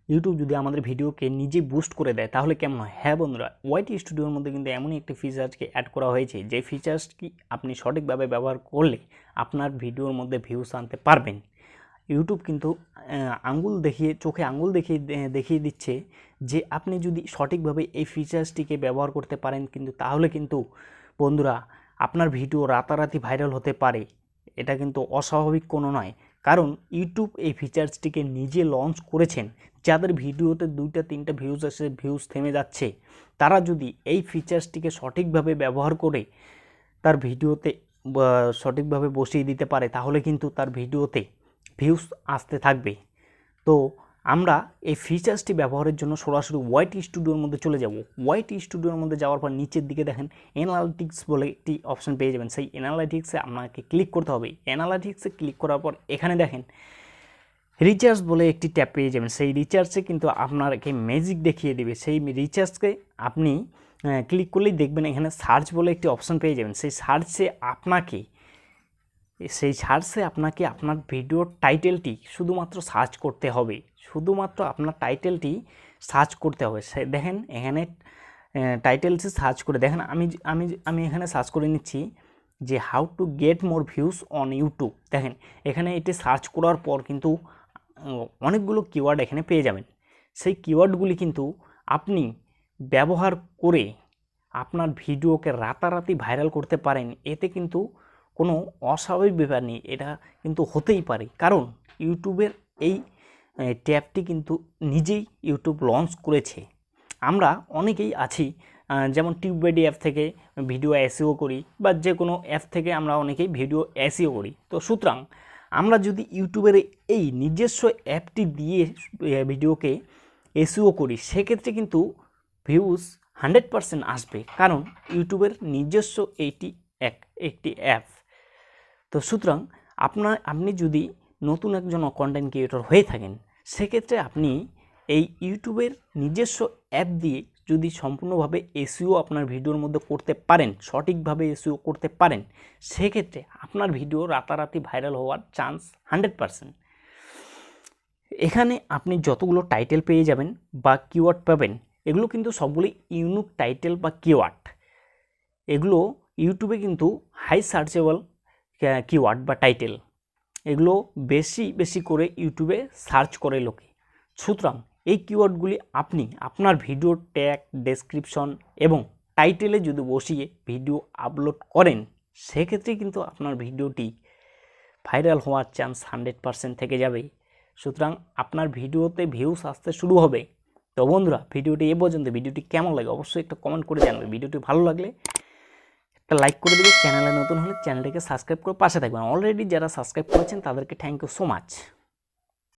YouTube যদি আমাদের ভিডিওকে নিজে বুস্ট করে দেয় তাহলে কেমন হয়? হ্যাঁ বন্ধুরা, ওয়াইটি স্টুডিওর মধ্যে কিন্তু এমনই একটি ফিচার্সকে অ্যাড করা হয়েছে যে ফিচার্সটি আপনি সঠিকভাবে ব্যবহার করলে আপনার ভিডিওর মধ্যে ভিউস আনতে পারবেন। ইউটিউব কিন্তু চোখে আঙুল দেখিয়ে দিচ্ছে যে আপনি যদি সঠিকভাবে এই ফিচার্সটিকে ব্যবহার করতে পারেন তাহলে কিন্তু বন্ধুরা আপনার ভিডিও রাতারাতি ভাইরাল হতে পারে। এটা কিন্তু অস্বাভাবিক কোনো নয়, কারণ ইউটিউব এই ফিচার্সটিকে নিজে লঞ্চ করেছেন। যাদের ভিডিওতে 2-3টা ভিউজ আসে, ভিউজ থেমে যাচ্ছে, তারা যদি এই ফিচার্সটিকে সঠিকভাবে ব্যবহার করে তার ভিডিওতে সঠিকভাবে বসিয়ে দিতে পারে তাহলে কিন্তু তার ভিডিওতে ভিউজ আসতে থাকবে। তো আমরা এই ফিচার্সটি ব্যবহারের জন্য সরাসরি ওয়াইটি স্টুডিওর মধ্যে চলে যাব। ওয়াইটি স্টুডিওর মধ্যে যাওয়ার পর নিচের দিকে দেখেন অ্যানালিটিক্স বলে একটি অপশন পেয়ে যাবেন। সেই অ্যানালিটিক্সে আপনাকে ক্লিক করতে হবে। অ্যানালিটিক্সে ক্লিক করার পর এখানে দেখেন রিচার্জ বলে একটি ট্যাব পেয়ে যাবেন। সেই রিচার্জে কিন্তু আপনাকে ম্যাজিক দেখিয়ে দেবে। সেই রিচার্জকে আপনি ক্লিক করলেই দেখবেন এখানে সার্চ বলে একটি অপশন পেয়ে যাবেন। সেই সার্চে আপনাকে আপনার ভিডিওর টাইটেলটি শুধুমাত্র সার্চ করতে হবে। শুধুমাত্র আপনার টাইটেলটি সার্চ করতে হবে। দেখেন এখানে টাইটেলসে সার্চ করে দেখেন আমি এখানে সার্চ করে নিচ্ছি যে how to get more views on YouTube. দেখেন এখানে এটি সার্চ করার পর কিন্তু অনেকগুলো কিওয়ার্ড এখানে পেয়ে যাবেন। সেই কিওয়ার্ডগুলি কিন্তু আপনি ব্যবহার করে আপনার ভিডিওকে রাতারাতি ভাইরাল করতে পারেন। এতে কিন্তু কোনো অস্বাভাবিক ব্যাপার নেই, এটা কিন্তু হতেই পারে, কারণ ইউটিউবের এই ট্যাবটি কিন্তু নিজেই ইউটিউব লঞ্চ করেছে। আমরা অনেকেই আছি যেমন টিউববাইডি অ্যাপ থেকে ভিডিও এসইও করি বা যে কোনো অ্যাপ থেকে আমরা অনেকেই ভিডিও এসইও করি। তো সুতরাং আমরা যদি ইউটিউবের এই নিজস্ব অ্যাপটি দিয়ে ভিডিওকে এসইও করি সেক্ষেত্রে কিন্তু ভিউজ 100% আসবে, কারণ ইউটিউবের নিজস্ব একটি অ্যাপ। তো সুতরাং আপনি যদি নতুন একজন কন্টেন্ট ক্রিয়েটর হয়ে থাকেন সেক্ষেত্রে আপনি এই ইউটিউবের নিজস্ব অ্যাপ দিয়ে যদি সম্পূর্ণভাবে এসইও আপনার ভিডিওর মধ্যে করতে পারেন, সঠিকভাবে এসইও করতে পারেন, সেক্ষেত্রে আপনার ভিডিও রাতারাতি ভাইরাল হওয়ার চান্স 100%। এখানে আপনি যতগুলো টাইটেল পেয়ে যাবেন বা কিওয়ার্ড পাবেন, এগুলো কিন্তু সবগুলি ইউনিক টাইটেল বা কিওয়ার্ড। এগুলো ইউটিউবে কিন্তু হাই সার্চেবল কিওয়ার্ড বা টাইটেল, এগুলো বেশি করে ইউটিউবে সার্চ করে লোকে। সুতরাং এই কিওয়ার্ডগুলি আপনি আপনার ভিডিও ট্যাগ, ডেসক্রিপশন এবং টাইটেলে যদি বসিয়ে ভিডিও আপলোড করেন সেক্ষেত্রে কিন্তু আপনার ভিডিওটি ভাইরাল হওয়ার চান্স 100% থেকে যাবে। সুতরাং আপনার ভিডিওতে ভিউস আসতে শুরু হবে। তো বন্ধুরা, ভিডিওটি এ পর্যন্ত। ভিডিওটি কেমন লাগে অবশ্যই একটা কমেন্ট করে জানাবে। ভিডিওটি ভালো লাগলে একটা লাইক করে দেবে। চ্যানেলে নতুন হলে চ্যানেলটিকে সাবস্ক্রাইব করে পাশে থাকবেন। অলরেডি যারা সাবস্ক্রাইব করেছেন তাদেরকে থ্যাংক ইউ সো মাচ।